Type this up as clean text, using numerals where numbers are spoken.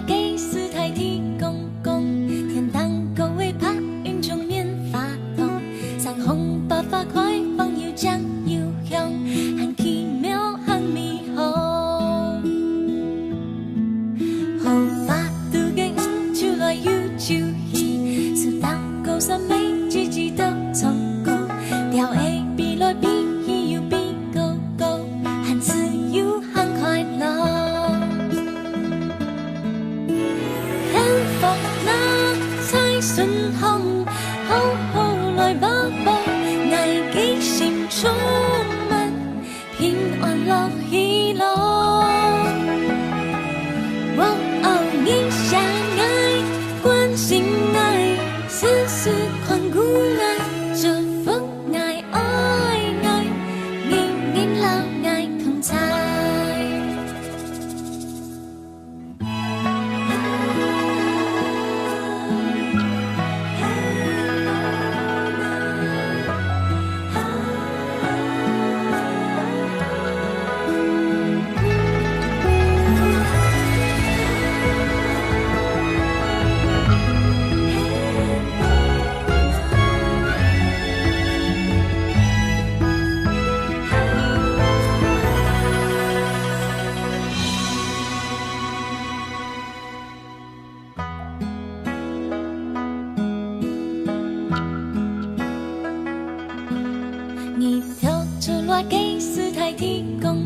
给斯台提公公，天当狗尾怕云中面发痛，山红八发快放又江又香，很奇妙很迷红。后把杜嘅出來要照戲，是當高山美自己都成功，調 A 比來比去又比高高，很自由很快樂。順行，好好來把握，危機心充滿平安樂喜樂。你相愛，關心愛，絲絲寬顧愛，這份愛愛愛，年年老愛同在。你跳出來給斯台提供